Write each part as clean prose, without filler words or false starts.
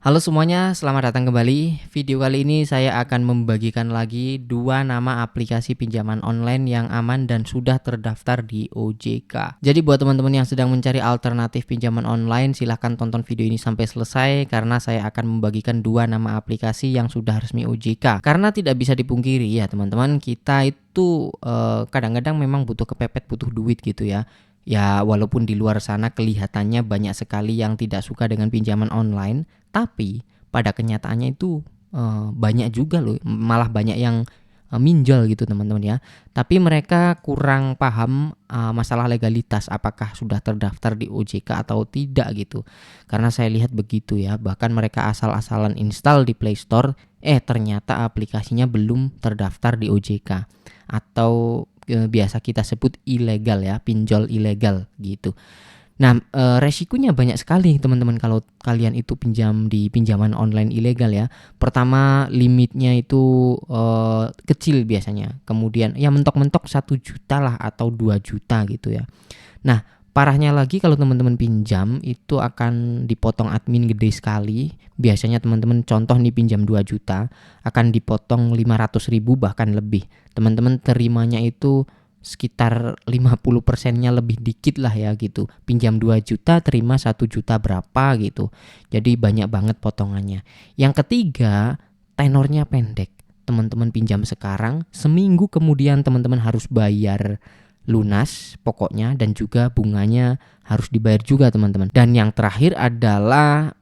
Halo semuanya, selamat datang kembali. Video kali ini saya akan membagikan lagi dua nama aplikasi pinjaman online yang aman dan sudah terdaftar di OJK. Jadi buat teman-teman yang sedang mencari alternatif pinjaman online, silahkan tonton video ini sampai selesai karena saya akan membagikan dua nama aplikasi yang sudah resmi OJK. Karena tidak bisa dipungkiri ya teman-teman, kita itu kadang-kadang memang butuh kepepet, butuh duit gitu ya. Ya walaupun di luar sana kelihatannya banyak sekali yang tidak suka dengan pinjaman online, tapi pada kenyataannya itu banyak juga loh, malah banyak yang minjol gitu teman-teman ya. Tapi mereka kurang paham masalah legalitas, apakah sudah terdaftar di OJK atau tidak gitu. Karena saya lihat begitu ya, bahkan mereka asal-asalan install di Play Store, ternyata aplikasinya belum terdaftar di OJK atau biasa kita sebut ilegal ya, pinjol ilegal gitu. Nah, resikonya banyak sekali teman-teman kalau kalian itu pinjam di pinjaman online ilegal ya. Pertama, limitnya itu kecil biasanya. Kemudian ya mentok-mentok 1 juta lah atau 2 juta gitu ya. Nah, parahnya lagi kalau teman-teman pinjam itu akan dipotong admin gede sekali. Biasanya teman-teman contoh nih pinjam 2 juta akan dipotong 500.000 bahkan lebih. Teman-teman terimanya itu sekitar 50%-nya lebih dikit lah ya gitu. Pinjam 2 juta terima 1 juta berapa gitu. Jadi banyak banget potongannya. Yang ketiga, tenornya pendek. Teman-teman pinjam sekarang, seminggu kemudian teman-teman harus bayar lunas pokoknya dan juga bunganya harus dibayar juga teman-teman. Dan yang terakhir adalah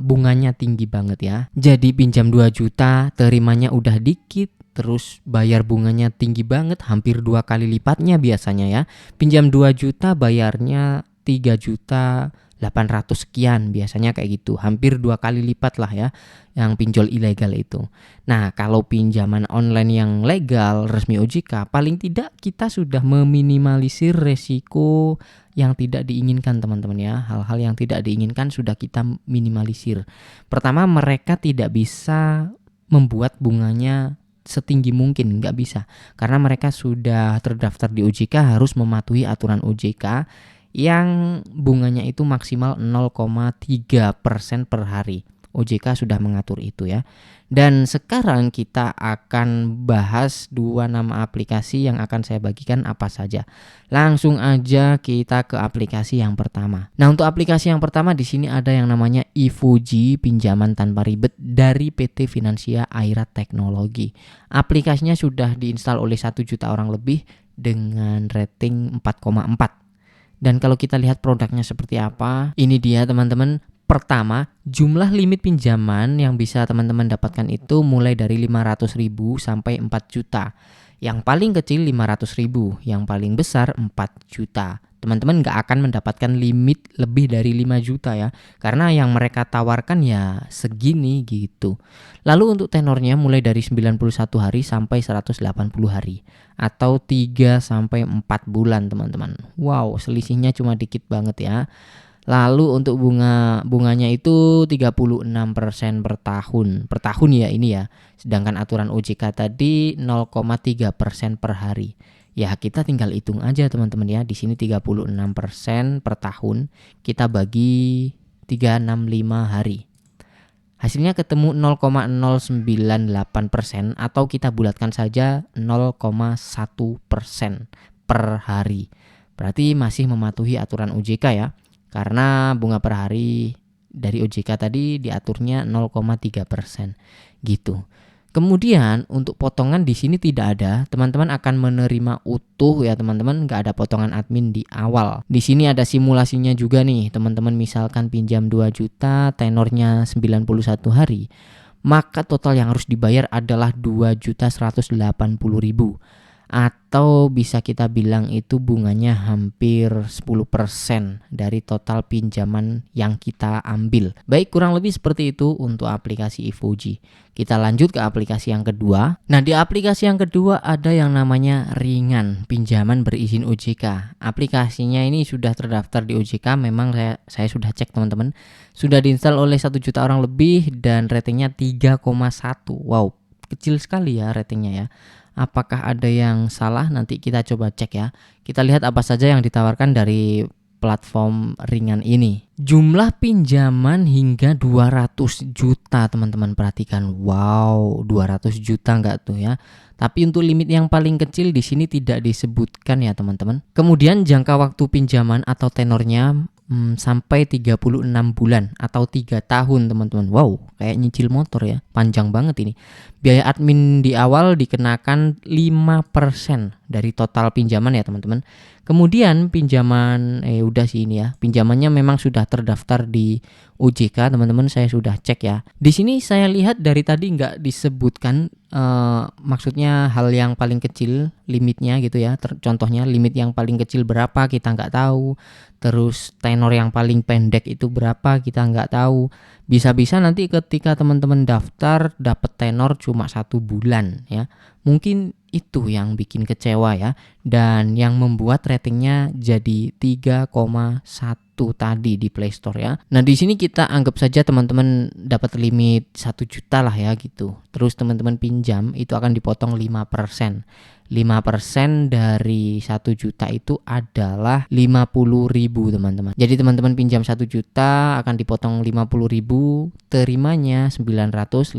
bunganya tinggi banget ya. Jadi pinjam 2 juta terimanya udah dikit, terus bayar bunganya tinggi banget, hampir 2 kali lipatnya biasanya ya. Pinjam 2 juta bayarnya 3 juta 800 sekian biasanya kayak gitu. Hampir 2 kali lipat lah ya yang pinjol ilegal itu. Nah, kalau pinjaman online yang legal resmi OJK, paling tidak kita sudah meminimalisir resiko yang tidak diinginkan teman-teman ya. Hal-hal yang tidak diinginkan sudah kita minimalisir. Pertama, mereka tidak bisa membuat bunganya setinggi mungkin, nggak bisa. Karena mereka sudah terdaftar di OJK harus mematuhi aturan OJK yang bunganya itu maksimal 0,3% per hari. OJK sudah mengatur itu ya. Dan sekarang kita akan bahas dua nama aplikasi yang akan saya bagikan apa saja. Langsung aja kita ke aplikasi yang pertama. Nah, untuk aplikasi yang pertama di sini ada yang namanya Ifuji, pinjaman tanpa ribet dari PT Finansia Airat Teknologi. Aplikasinya sudah diinstal oleh 1 juta orang lebih dengan rating 4,4. Dan kalau kita lihat produknya seperti apa, ini dia teman-teman. Pertama, jumlah limit pinjaman yang bisa teman-teman dapatkan itu mulai dari 500.000 sampai 4 juta. Yang paling kecil 500.000, yang paling besar 4 juta. Teman-teman nggak akan mendapatkan limit lebih dari 5 juta ya, karena yang mereka tawarkan ya segini gitu. Lalu untuk tenornya mulai dari 91 hari sampai 180 hari atau 3 sampai 4 bulan teman-teman. Wow, selisihnya cuma dikit banget ya. Lalu untuk bunganya itu 36% per tahun. Per tahun ya ini ya. Sedangkan aturan OJK tadi 0,3% per hari. Ya, kita tinggal hitung aja teman-teman ya. Di sini 36% per tahun, kita bagi 365 hari. Hasilnya ketemu 0,098% atau kita bulatkan saja 0,1% per hari. Berarti masih mematuhi aturan OJK ya. Karena bunga per hari dari OJK tadi diaturnya 0,3% gitu. Kemudian untuk potongan di sini tidak ada, teman-teman akan menerima utuh ya teman-teman, nggak ada potongan admin di awal. Di sini ada simulasinya juga nih, teman-teman misalkan pinjam 2 juta, tenornya 91 hari, maka total yang harus dibayar adalah 2.180.000. Atau bisa kita bilang itu bunganya hampir 10% dari total pinjaman yang kita ambil. Baik, kurang lebih seperti itu untuk aplikasi Ifuji. Kita lanjut ke aplikasi yang kedua. Nah, di aplikasi yang kedua ada yang namanya Ringan, pinjaman berizin OJK. Aplikasinya ini sudah terdaftar di OJK, memang saya sudah cek teman-teman. Sudah diinstal oleh 1 juta orang lebih dan ratingnya 3,1. Wow, kecil sekali ya ratingnya ya. Apakah ada yang salah? Nanti kita coba cek ya. Kita lihat apa saja yang ditawarkan dari platform ringan ini. Jumlah pinjaman hingga 200 juta teman-teman, perhatikan. Wow, 200 juta enggak tuh ya. Tapi untuk limit yang paling kecil di sini tidak disebutkan ya teman-teman. Kemudian jangka waktu pinjaman atau tenornya sampai 36 bulan atau 3 tahun teman-teman. Wow, kayak nyicil motor ya. Panjang banget ini. Biaya admin di awal dikenakan 5% dari total pinjaman ya teman-teman. Kemudian pinjaman udah sih ini ya. Pinjamannya memang sudah terdaftar di OJK teman-teman, saya sudah cek ya. Di sini saya lihat dari tadi nggak disebutkan maksudnya hal yang paling kecil limitnya gitu ya. Contohnya limit yang paling kecil berapa kita nggak tahu. Terus tenor yang paling pendek itu berapa kita nggak tahu. Bisa-bisa nanti ketika teman-teman daftar dapat tenor cuma 1 bulan ya. Mungkin itu yang bikin kecewa ya, dan yang membuat ratingnya jadi 3,1 tadi di Play Store ya. Nah, di sini kita anggap saja teman-teman dapat limit 1 juta lah ya gitu. Terus teman-teman pinjam itu akan dipotong 5%. 5% dari 1 juta itu adalah 50.000 teman-teman. Jadi teman-teman pinjam 1 juta akan dipotong 50.000, terimanya 950.000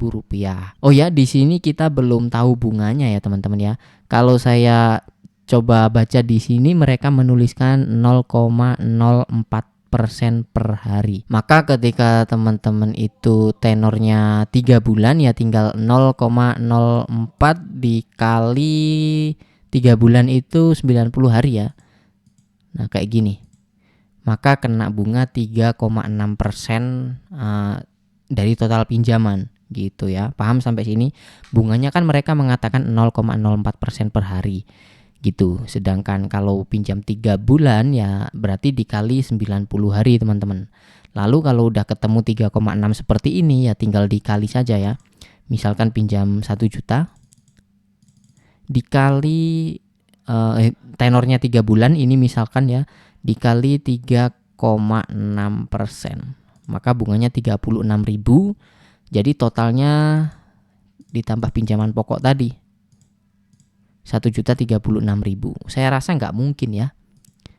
rupiah. Oh ya, di sini kita belum tahu bunganya ya teman-teman ya. Kalau saya coba baca di sini mereka menuliskan 0,04% per hari. Maka ketika teman-teman itu tenornya 3 bulan ya tinggal 0,04 dikali 3 bulan itu 90 hari ya. Nah kayak gini. Maka kena bunga 3,6% dari total pinjaman gitu ya. Paham sampai sini? Bunganya kan mereka mengatakan 0,04% per hari gitu. Sedangkan kalau pinjam 3 bulan ya berarti dikali 90 hari teman-teman. Lalu kalau udah ketemu 3,6 seperti ini ya tinggal dikali saja ya. Misalkan pinjam 1 juta dikali tenornya 3 bulan ini misalkan ya, dikali 3,6%. Maka bunganya 36.000. Jadi totalnya ditambah pinjaman pokok tadi 1.036.000. Saya rasa nggak mungkin ya.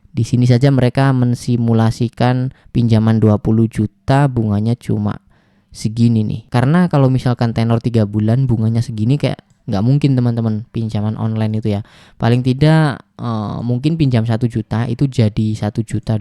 Di sini saja mereka mensimulasikan pinjaman 20 juta bunganya cuma segini nih. Karena kalau misalkan tenor 3 bulan bunganya segini kayak nggak mungkin teman-teman pinjaman online itu ya. Paling tidak mungkin pinjam 1 juta itu jadi 1.200.000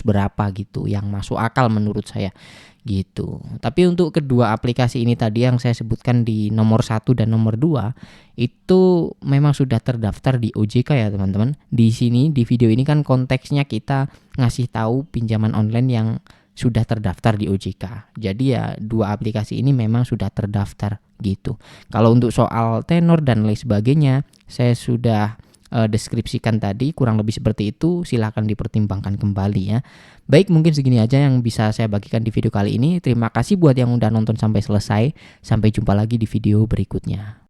berapa gitu yang masuk akal menurut saya gitu. Tapi untuk kedua aplikasi ini tadi yang saya sebutkan di nomor 1 dan nomor 2 itu memang sudah terdaftar di OJK ya teman-teman. Di sini di video ini kan konteksnya kita ngasih tahu pinjaman online yang sudah terdaftar di OJK. Jadi ya dua aplikasi ini memang sudah terdaftar gitu. Kalau untuk soal tenor dan lain sebagainya saya sudah deskripsikan tadi, kurang lebih seperti itu. Silahkan dipertimbangkan kembali ya. Baik, mungkin segini aja yang bisa saya bagikan di video kali ini. Terima kasih buat yang udah nonton sampai selesai. Sampai jumpa lagi di video berikutnya.